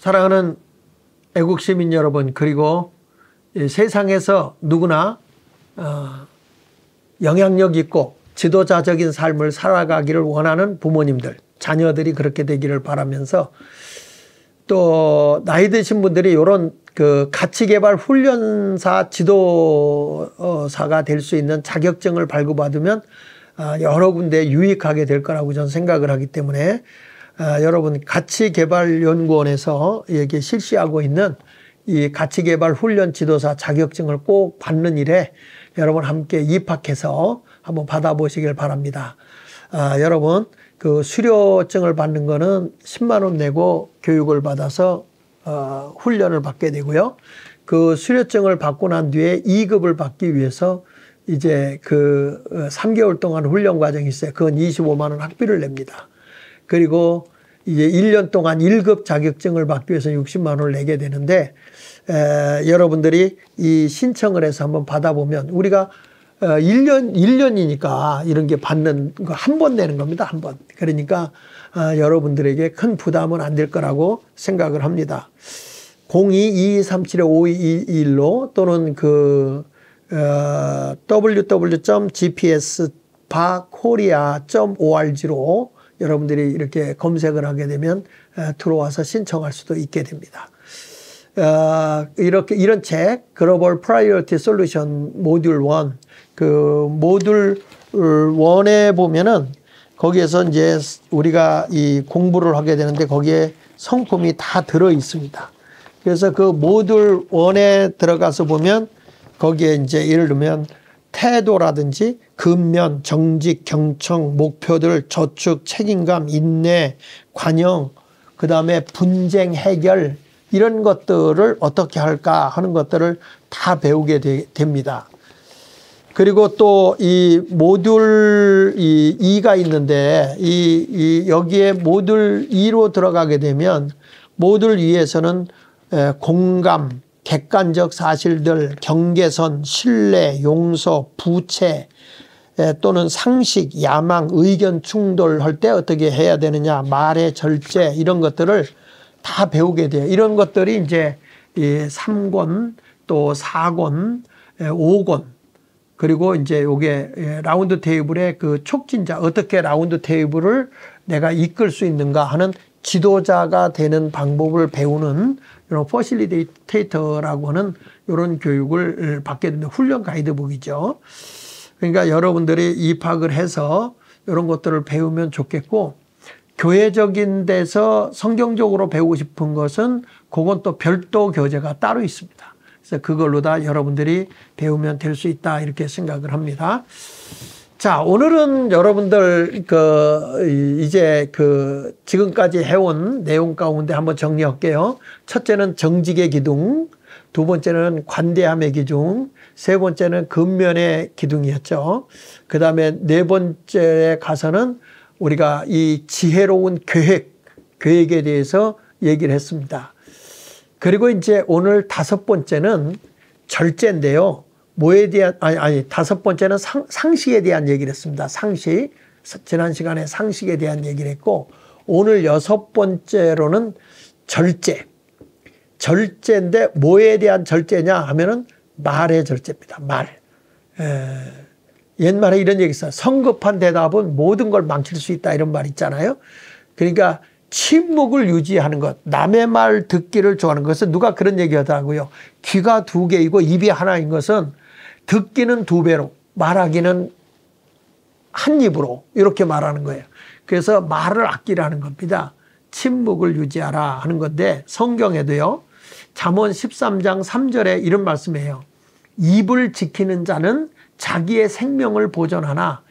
사랑하는 애국 시민 여러분, 그리고 세상에서 누구나 영향력 있고 지도자적인 삶을 살아가기를 원하는 부모님들, 자녀들이 그렇게 되기를 바라면서, 또 나이 드신 분들이 이런 그 가치개발 훈련사 지도사가 될 수 있는 자격증을 발급받으면 여러 군데 유익하게 될 거라고 저는 생각을 하기 때문에, 여러분 가치개발연구원에서 이게 실시하고 있는 이 가치개발 훈련 지도사 자격증을 꼭 받는 일에 여러분 함께 입학해서 한번 받아보시길 바랍니다. 여러분 그 수료증을 받는 거는 10만 원 내고 교육을 받아서 훈련을 받게 되고요. 그 수료증을 받고 난 뒤에 2급을 받기 위해서 이제 그 3개월 동안 훈련 과정이 있어요. 그건 25만 원 학비를 냅니다. 그리고 이제 1년 동안 1급 자격증을 받기 위해서 60만 원을 내게 되는데, 여러분들이 이 신청을 해서 한번 받아보면, 우리가 1년이니까 이런 게 받는 거 한 번 내는 겁니다. 한 번. 그러니까 여러분들에게 큰 부담은 안 될 거라고 생각을 합니다. 02-2237-5221로 또는 그 www.gps-korea.org로 여러분들이 이렇게 검색을 하게 되면 들어와서 신청할 수도 있게 됩니다. 이런 책, 글로벌 프라이어티 솔루션 모듈 1, 그 모듈 1에 보면은 거기에서 이제 우리가 이 공부를 하게 되는데 거기에 성품이 다 들어 있습니다. 그래서 그 모듈 1에 들어가서 보면 거기에 이제 예를 들면 태도라든지 근면, 정직, 경청, 목표들, 저축, 책임감, 인내, 관용, 그 다음에 분쟁 해결, 이런 것들을 어떻게 할까 하는 것들을 다 배우게 됩니다. 그리고 또 이 모듈 2가 있는데 여기에 모듈 2로 들어가게 되면 모듈 2에서는 공감, 객관적 사실들, 경계선, 신뢰, 용서, 부채, 또는 상식, 야망, 의견 충돌할 때 어떻게 해야 되느냐, 말의 절제, 이런 것들을 다 배우게 돼요. 이런 것들이 이제 3권, 또 4권, 5권, 그리고 이제 요게 라운드 테이블의 그 촉진자, 어떻게 라운드 테이블을 내가 이끌 수 있는가 하는 지도자가 되는 방법을 배우는 이런 퍼실리테이터라고 하는 이런 교육을 받게 되는 훈련 가이드북이죠. 그러니까 여러분들이 입학을 해서 이런 것들을 배우면 좋겠고, 교회적인 데서 성경적으로 배우고 싶은 것은 그건 또 별도 교재가 따로 있습니다. 그래서 그걸로 다 여러분들이 배우면 될 수 있다, 이렇게 생각을 합니다. 자, 오늘은 여러분들 이제 지금까지 해온 내용 가운데 한번 정리할게요. 첫째는 정직의 기둥, 두 번째는 관대함의 기둥, 세 번째는 근면의 기둥이었죠. 그 다음에 네 번째에 가서는 우리가 이 지혜로운 계획에 대해서 얘기를 했습니다. 그리고 이제 오늘 다섯 번째는 절제인데요. 뭐에 대한, 다섯 번째는 상식에 대한 얘기를 했습니다. 상식. 지난 시간에 상식에 대한 얘기를 했고, 오늘 여섯 번째로는 절제. 절제인데 뭐에 대한 절제냐 하면은 말의 절제입니다. 말. 옛말에 이런 얘기 있어요. 성급한 대답은 모든 걸 망칠 수 있다, 이런 말 있잖아요. 그러니까 침묵을 유지하는 것, 남의 말 듣기를 좋아하는 것은, 누가 그런 얘기 하더라고요. 귀가 두 개이고 입이 하나인 것은 듣기는 두 배로, 말하기는 한 입으로, 이렇게 말하는 거예요. 그래서 말을 아끼라는 겁니다. 침묵을 유지하라 하는 건데, 성경에도요, 잠언 13장 3절에 이런 말씀이에요. 입을 지키는 자는 자기의 생명을 보존하나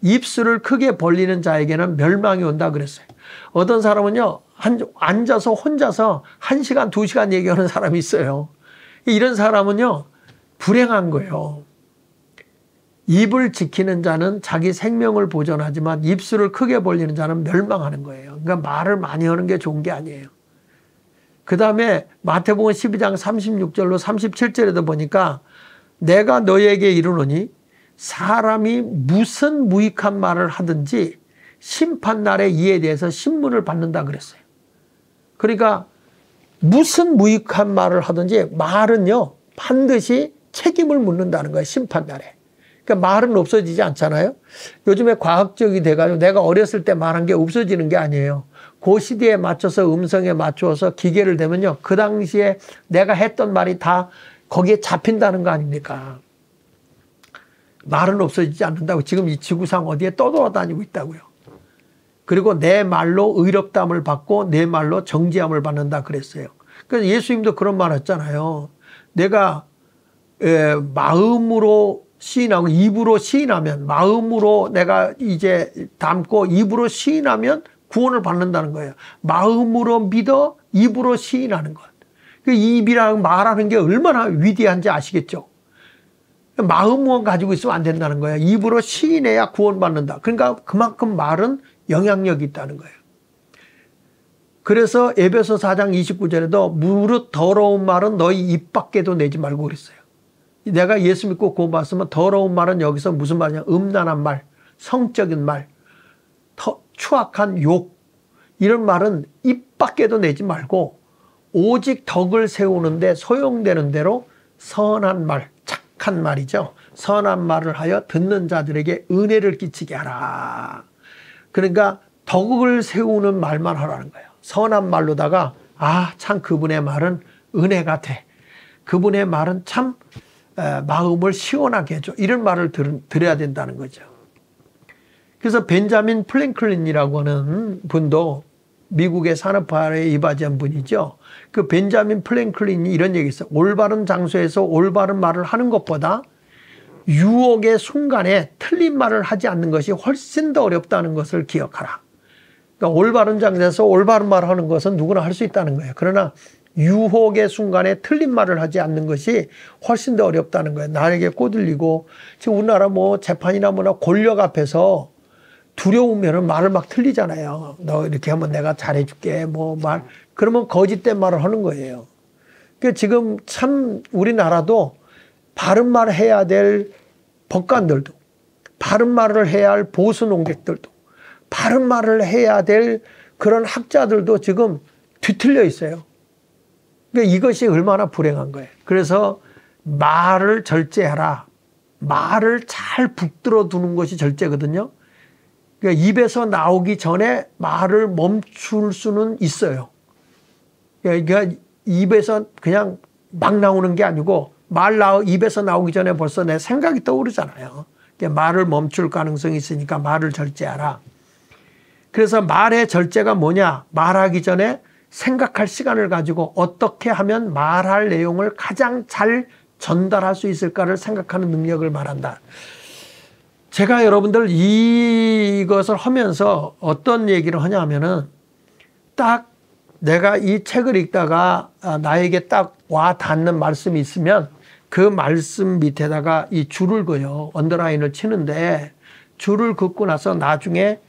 입술을 크게 벌리는 자에게는 멸망이 온다 그랬어요. 어떤 사람은요, 앉아서 혼자서 1시간, 2시간 얘기하는 사람이 있어요. 이런 사람은요, 불행한 거예요. 입을 지키는 자는 자기 생명을 보존하지만 입술을 크게 벌리는 자는 멸망하는 거예요. 그러니까 말을 많이 하는 게 좋은 게 아니에요. 그 다음에 마태복음 12장 36절로 37절에도 보니까 내가 너에게 이르노니 사람이 무슨 무익한 말을 하든지 심판날에 이에 대해서 신문을 받는다 그랬어요. 그러니까 무슨 무익한 말을 하든지 말은요 반드시 책임을 묻는다는 거예요. 심판날에. 그러니까 말은 없어지지 않잖아요. 요즘에 과학적이 돼가지고 내가 어렸을 때 말한 게 없어지는 게 아니에요. 그 시대에 맞춰서 음성에 맞추어서 기계를 대면요 그 당시에 내가 했던 말이 다 거기에 잡힌다는 거 아닙니까? 말은 없어지지 않는다고 지금 이 지구상 어디에 떠돌아다니고 있다고요. 그리고 내 말로 의롭다함을 받고 내 말로 정죄함을 받는다 그랬어요. 그래서 예수님도 그런 말 했잖아요. 내가 마음으로 시인하고 입으로 시인하면, 마음으로 내가 이제 담고 입으로 시인하면 구원을 받는다는 거예요. 마음으로 믿어 입으로 시인하는 것. 그 입이랑 말하는 게 얼마나 위대한지 아시겠죠? 마음만 가지고 있으면 안 된다는 거예요. 입으로 시인해야 구원받는다. 그러니까 그만큼 말은 영향력이 있다는 거예요. 그래서 에베소 4장 29절에도 무릇 더러운 말은 너희 입 밖에도 내지 말고 그랬어요. 내가 예수 믿고 구원 받았으면 더러운 말은 여기서 무슨 말이냐? 음란한 말, 성적인 말, 추악한 욕, 이런 말은 입 밖에도 내지 말고 오직 덕을 세우는데 소용되는 대로 선한 말, 착한 말이죠. 선한 말을 하여 듣는 자들에게 은혜를 끼치게 하라. 그러니까 덕을 세우는 말만 하라는 거예요. 선한 말로다가 참 그분의 말은 은혜가 돼. 그분의 말은 참 마음을 시원하게 해줘. 이런 말을 들어야 된다는 거죠. 그래서 벤자민 플랭클린이라고 하는 분도 미국의 산업화에 이바지한 분이죠. 그 벤자민 플랭클린이 이런 얘기 했어요. 올바른 장소에서 올바른 말을 하는 것보다 유혹의 순간에 틀린 말을 하지 않는 것이 훨씬 더 어렵다는 것을 기억하라. 그러니까 올바른 장소에서 올바른 말을 하는 것은 누구나 할 수 있다는 거예요. 그러나 유혹의 순간에 틀린 말을 하지 않는 것이 훨씬 더 어렵다는 거예요. 나에게 꼬들리고 지금 우리나라 뭐 재판이나 뭐나 권력 앞에서 두려우면은 말을 막 틀리잖아요. 너 이렇게 하면 내가 잘해줄게 뭐 말 그러면 거짓된 말을 하는 거예요. 그러니까 지금 참 우리나라도 바른 말을 해야 될 법관들도, 바른 말을 해야 할 보수 농객들도, 바른 말을 해야 될 그런 학자들도 지금 뒤틀려 있어요. 그러니까 이것이 얼마나 불행한 거예요. 그래서 말을 절제하라. 말을 잘 붙들어 두는 것이 절제거든요. 그러니까 입에서 나오기 전에 말을 멈출 수는 있어요. 그러니까 입에서 그냥 막 나오는 게 아니고 입에서 나오기 전에 벌써 내 생각이 떠오르잖아요. 그러니까 말을 멈출 가능성이 있으니까 말을 절제하라. 그래서 말의 절제가 뭐냐? 말하기 전에 생각할 시간을 가지고 어떻게 하면 말할 내용을 가장 잘 전달할 수 있을까를 생각하는 능력을 말한다. 제가 여러분들 이것을 하면서 어떤 얘기를 하냐면은 딱 내가 이 책을 읽다가 나에게 딱 와 닿는 말씀이 있으면 그 말씀 밑에다가 이 줄을 그어요. 언더라인을 치는데 줄을 긋고 나서 나중에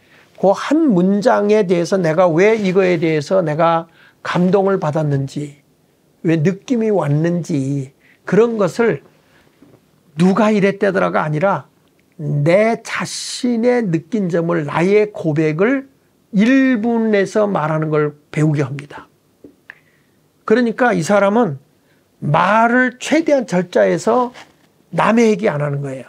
그 한 문장에 대해서 내가 왜 이거에 대해서 내가 감동을 받았는지, 왜 느낌이 왔는지 그런 것을 누가 이랬대더라가 아니라 내 자신의 느낀 점을, 나의 고백을 1분에서 말하는 걸 배우게 합니다. 그러니까 이 사람은 말을 최대한 절제해서 남의 얘기 안 하는 거예요.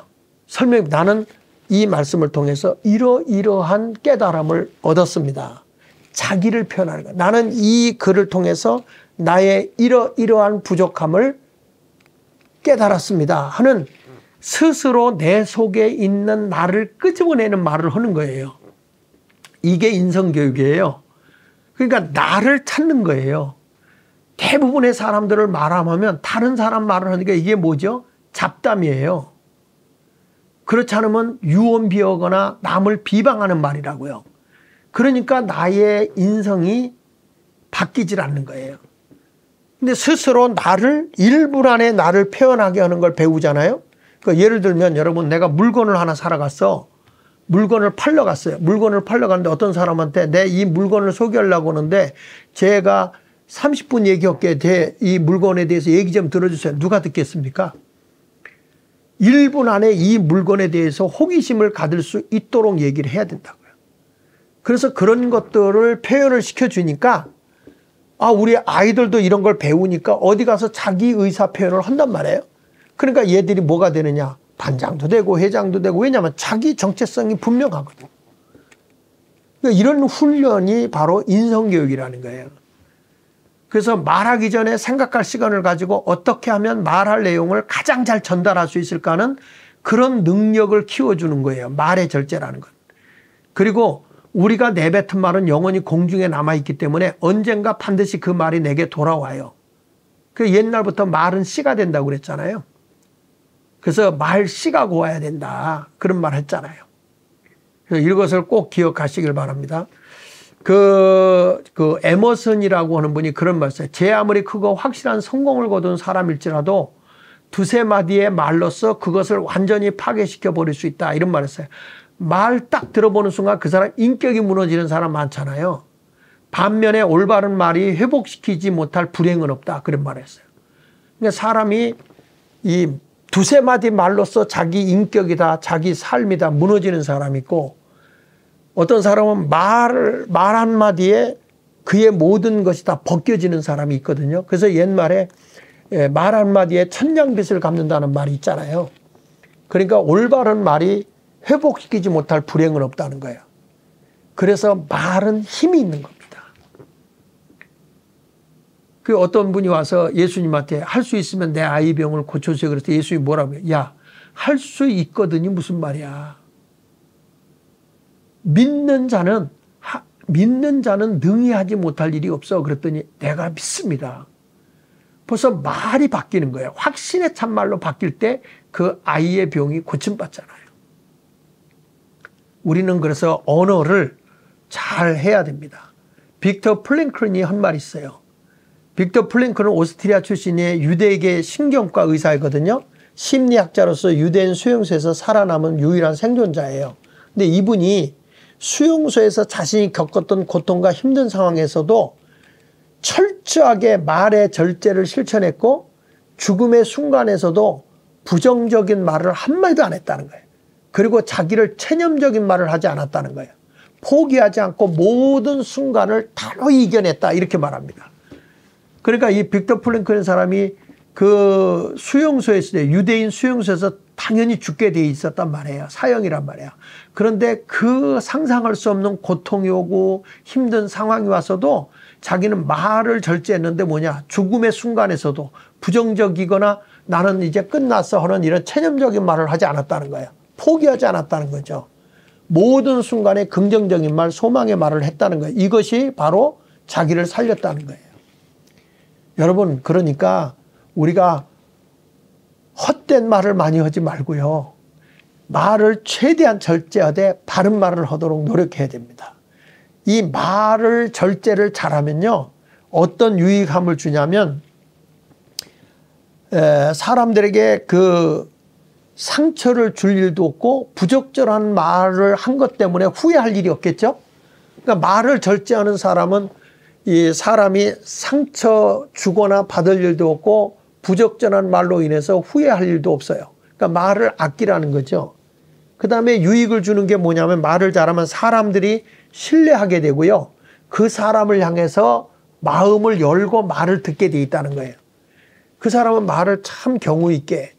나는 이 말씀을 통해서 이러이러한 깨달음을 얻었습니다. 자기를 표현하는 거예요. 나는 이 글을 통해서 나의 이러이러한 부족함을 깨달았습니다 하는 스스로 내 속에 있는 나를 끄집어내는 말을 하는 거예요. 이게 인성교육이에요. 그러니까 나를 찾는 거예요. 대부분의 사람들을 말하면 다른 사람 말을 하니까 이게 뭐죠? 잡담이에요. 그렇지 않으면 유언비어거나 남을 비방하는 말이라고요. 그러니까 나의 인성이 바뀌질 않는 거예요. 근데 스스로 나를 1분 안에 나를 표현하게 하는 걸 배우잖아요. 그러니까 예를 들면 여러분, 내가 물건을 하나 사러 갔어. 물건을 팔러 갔어요. 물건을 팔러 갔는데 어떤 사람한테 내 이 물건을 소개하려고 하는데 제가 30분 얘기할게 돼. 이 물건에 대해서 얘기 좀 들어주세요. 누가 듣겠습니까? 1분 안에 이 물건에 대해서 호기심을 가질 수 있도록 얘기를 해야 된다고요. 그래서 그런 것들을 표현을 시켜주니까 우리 아이들도 이런 걸 배우니까 어디 가서 자기 의사 표현을 한단 말이에요. 그러니까 얘들이 뭐가 되느냐? 반장도 되고 회장도 되고, 왜냐하면 자기 정체성이 분명하거든. 그러니까 이런 훈련이 바로 인성교육이라는 거예요. 그래서 말하기 전에 생각할 시간을 가지고 어떻게 하면 말할 내용을 가장 잘 전달할 수 있을까는 그런 능력을 키워주는 거예요. 말의 절제라는 건. 그리고 우리가 내뱉은 말은 영원히 공중에 남아있기 때문에 언젠가 반드시 그 말이 내게 돌아와요. 그 옛날부터 말은 씨가 된다고 그랬잖아요. 그래서 말 씨가 고와야 된다. 그런 말 했잖아요. 그래서 이것을 꼭 기억하시길 바랍니다. 에머슨이라고 하는 분이 그런 말을 했어요. 제 아무리 크고 확실한 성공을 거둔 사람일지라도 두세 마디의 말로써 그것을 완전히 파괴시켜 버릴 수 있다. 이런 말을 했어요. 말 딱 들어보는 순간 그 사람 인격이 무너지는 사람 많잖아요. 반면에 올바른 말이 회복시키지 못할 불행은 없다. 그런 말을 했어요. 그러니까 사람이 이 두세 마디 말로써 자기 인격이다, 자기 삶이다 무너지는 사람이 있고, 어떤 사람은 말 한마디에 그의 모든 것이 다 벗겨지는 사람이 있거든요. 그래서 옛말에 말 한마디에 천냥빚을 갚는다는 말이 있잖아요. 그러니까 올바른 말이 회복시키지 못할 불행은 없다는 거예요. 그래서 말은 힘이 있는 겁니다. 그 어떤 분이 와서 예수님한테 할 수 있으면 내 아이 병을 고쳐주세요. 그랬더니 예수님이 뭐라고 해요? 야, 할 수 있거든이 무슨 말이야. 믿는 자는 능히 하지 못할 일이 없어. 그랬더니 내가 믿습니다. 벌써 말이 바뀌는 거예요. 확신의 참말로 바뀔 때 그 아이의 병이 고침받잖아요. 우리는 그래서 언어를 잘 해야 됩니다. 빅터 플랭클린이 한 말이 있어요. 빅터 플랭클은 오스트리아 출신의 유대계 신경과 의사이거든요. 심리학자로서 유대인 수용소에서 살아남은 유일한 생존자예요. 근데 이분이 수용소에서 자신이 겪었던 고통과 힘든 상황에서도 철저하게 말의 절제를 실천했고, 죽음의 순간에서도 부정적인 말을 한마디도 안 했다는 거예요. 그리고 자기를 체념적인 말을 하지 않았다는 거예요. 포기하지 않고 모든 순간을 단호히 이겨냈다, 이렇게 말합니다. 그러니까 이 빅터 플랭클린 사람이 그 수용소에 있을 때, 유대인 수용소에서 당연히 죽게 돼 있었단 말이에요. 사형이란 말이에요. 그런데 그 상상할 수 없는 고통이 오고 힘든 상황이 와서도 자기는 말을 절제했는데 뭐냐, 죽음의 순간에서도 부정적이거나 나는 이제 끝났어 하는 이런 체념적인 말을 하지 않았다는 거예요. 포기하지 않았다는 거죠. 모든 순간에 긍정적인 말, 소망의 말을 했다는 거예요. 이것이 바로 자기를 살렸다는 거예요. 여러분, 그러니까 우리가 헛된 말을 많이 하지 말고요. 말을 최대한 절제하되 바른 말을 하도록 노력해야 됩니다. 이 말을 절제를 잘하면요, 어떤 유익함을 주냐면, 사람들에게 그 상처를 줄 일도 없고 부적절한 말을 한 것 때문에 후회할 일이 없겠죠. 그러니까 말을 절제하는 사람은 이 사람이 상처 주거나 받을 일도 없고 부적절한 말로 인해서 후회할 일도 없어요. 그러니까 말을 아끼라는 거죠. 그 다음에 유익을 주는 게 뭐냐면, 말을 잘하면 사람들이 신뢰하게 되고요. 그 사람을 향해서 마음을 열고 말을 듣게 돼 있다는 거예요. 그 사람은 말을 참 경우 있게,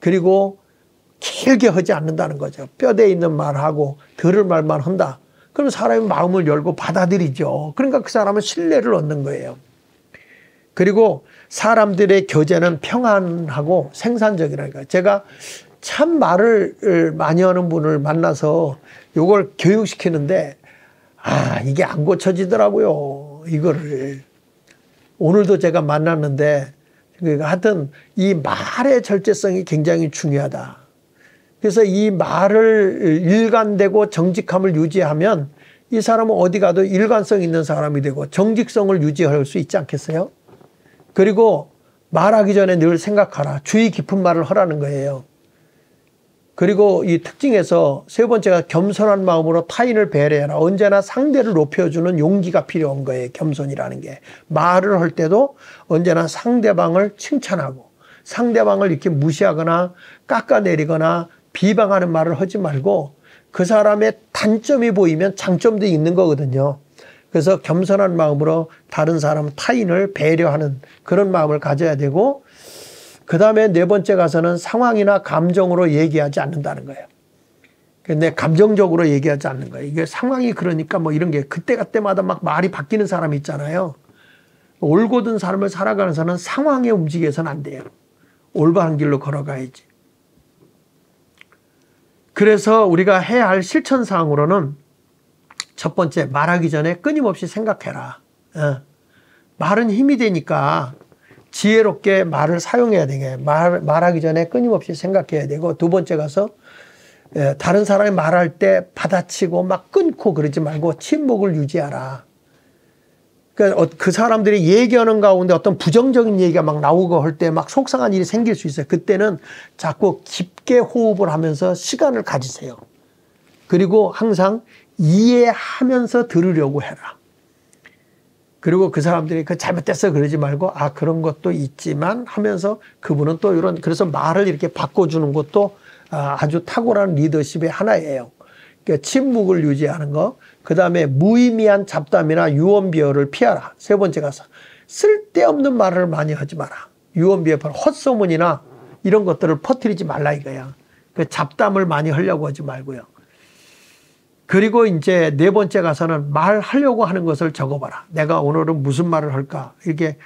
그리고 길게 하지 않는다는 거죠. 뼈대 있는 말하고 들을 말만 한다. 그럼 사람이 마음을 열고 받아들이죠. 그러니까 그 사람은 신뢰를 얻는 거예요. 그리고 사람들의 교제는 평안하고 생산적이라니까. 제가 참 말을 많이 하는 분을 만나서 이걸 교육시키는데, 이게 안 고쳐지더라고요. 이거를. 오늘도 제가 만났는데, 하여튼 이 말의 절제성이 굉장히 중요하다. 그래서 이 말을 일관되고 정직함을 유지하면 이 사람은 어디 가도 일관성 있는 사람이 되고 정직성을 유지할 수 있지 않겠어요? 그리고 말하기 전에 늘 생각하라. 주의 깊은 말을 하라는 거예요. 그리고 이 특징에서 세 번째가 겸손한 마음으로 타인을 배려해라. 언제나 상대를 높여주는 용기가 필요한 거예요. 겸손이라는 게. 말을 할 때도 언제나 상대방을 칭찬하고 상대방을 이렇게 무시하거나 깎아내리거나 비방하는 말을 하지 말고 그 사람의 단점이 보이면 장점도 있는 거거든요. 그래서 겸손한 마음으로 다른 사람 타인을 배려하는 그런 마음을 가져야 되고, 그 다음에 네 번째 가서는 상황이나 감정으로 얘기하지 않는다는 거예요. 근데 감정적으로 얘기하지 않는 거예요. 이게 상황이 그러니까 뭐 이런 게 그때그때마다 막 말이 바뀌는 사람이 있잖아요. 올곧은 삶을 살아가는 사람은 상황에 움직여서는 안 돼요. 올바른 길로 걸어가야지. 그래서 우리가 해야 할 실천사항으로는 첫 번째, 말하기 전에 끊임없이 생각해라. 말은 힘이 되니까 지혜롭게 말을 사용해야 되게 말하기 전에 끊임없이 생각해야 되고, 두 번째 가서 다른 사람이 말할 때 받아치고 막 끊고 그러지 말고 침묵을 유지하라. 그러니까 그 사람들이 얘기하는 가운데 어떤 부정적인 얘기가 막 나오고 할 때 막 속상한 일이 생길 수 있어요. 그때는 자꾸 깊게 호흡을 하면서 시간을 가지세요. 그리고 항상 이해하면서 들으려고 해라. 그리고 그 사람들이 그 잘못됐어 그러지 말고, 아 그런 것도 있지만 하면서 그분은 또 이런, 그래서 말을 이렇게 바꿔주는 것도 아주 탁월한 리더십의 하나예요. 그러니까 침묵을 유지하는 거. 그 다음에 무의미한 잡담이나 유언비어를 피하라. 세 번째 가서 쓸데없는 말을 많이 하지 마라. 유언비어, 헛소문이나 이런 것들을 퍼뜨리지 말라 이거야. 그 잡담을 많이 하려고 하지 말고요. 그리고 이제 네 번째 가서는 말하려고 하는 것을 적어봐라. 내가 오늘은 무슨 말을 할까. 이렇게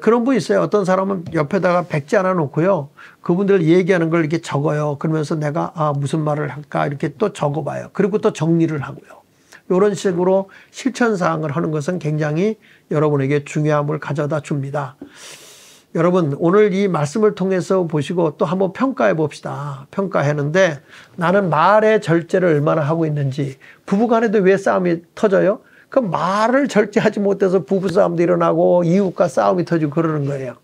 그런 분 있어요. 어떤 사람은 옆에다가 백지 하나 놓고요. 그분들 얘기하는 걸 이렇게 적어요. 그러면서 내가 무슨 말을 할까 이렇게 또 적어봐요. 그리고 또 정리를 하고요. 이런 식으로 실천사항을 하는 것은 굉장히 여러분에게 중요함을 가져다 줍니다. 여러분, 오늘 이 말씀을 통해서 보시고 또 한번 평가해 봅시다. 평가하는데 나는 말의 절제를 얼마나 하고 있는지. 부부간에도 왜 싸움이 터져요? 그 말을 절제하지 못해서 부부싸움도 일어나고 이웃과 싸움이 터지고 그러는 거예요.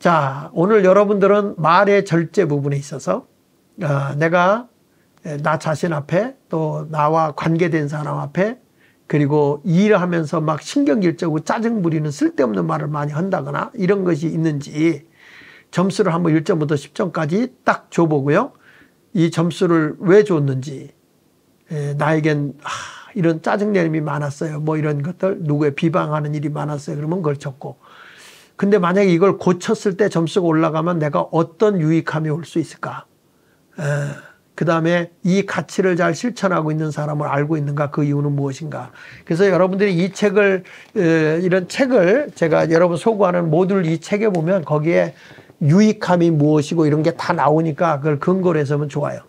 자, 오늘 여러분들은 말의 절제 부분에 있어서 내가 나 자신 앞에 또 나와 관계된 사람 앞에 그리고 일하면서 막 신경질적으로 짜증 부리는 쓸데없는 말을 많이 한다거나 이런 것이 있는지 점수를 한번 1점부터 10점까지 딱 줘보고요. 이 점수를 왜 줬는지, 나에겐 이런 짜증내림이 많았어요. 뭐 이런 것들, 누구의 비방하는 일이 많았어요. 그러면 그걸 적고. 근데 만약에 이걸 고쳤을 때 점수가 올라가면 내가 어떤 유익함이 올 수 있을까? 그 다음에 이 가치를 잘 실천하고 있는 사람을 알고 있는가? 그 이유는 무엇인가? 그래서 여러분들이 이 책을, 이런 책을 제가 여러분 소구하는 모듈 이 책에 보면 거기에 유익함이 무엇이고 이런 게 다 나오니까 그걸 근거로 해서 하면 좋아요.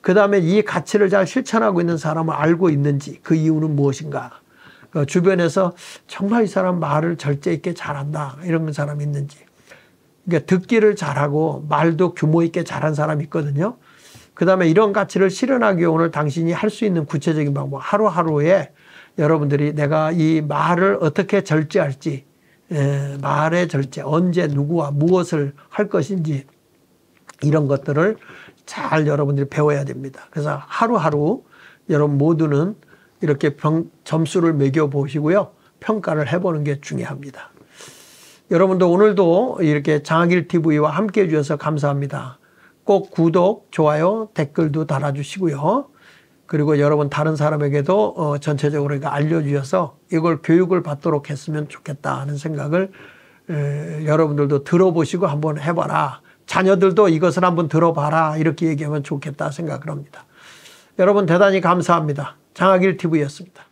그 다음에 이 가치를 잘 실천하고 있는 사람을 알고 있는지, 그 이유는 무엇인가? 주변에서 정말 이 사람 말을 절제 있게 잘한다, 이런 사람이 있는지. 그러니까 듣기를 잘하고 말도 규모 있게 잘한 사람이 있거든요. 그 다음에 이런 가치를 실현하기 위해 오늘 당신이 할 수 있는 구체적인 방법, 하루하루에 여러분들이 내가 이 말을 어떻게 절제할지, 말의 절제, 언제 누구와 무엇을 할 것인지 이런 것들을 잘 여러분들이 배워야 됩니다. 그래서 하루하루 여러분 모두는 이렇게 점수를 매겨 보시고요. 평가를 해보는 게 중요합니다. 여러분도 오늘도 이렇게 장학일 TV와 함께 해주셔서 감사합니다. 꼭 구독, 좋아요, 댓글도 달아주시고요. 그리고 여러분 다른 사람에게도 전체적으로 알려주셔서 이걸 교육을 받도록 했으면 좋겠다 하는 생각을 여러분들도 들어보시고 한번 해봐라. 자녀들도 이것을 한번 들어봐라. 이렇게 얘기하면 좋겠다 생각을 합니다. 여러분 대단히 감사합니다. 장학일 TV였습니다.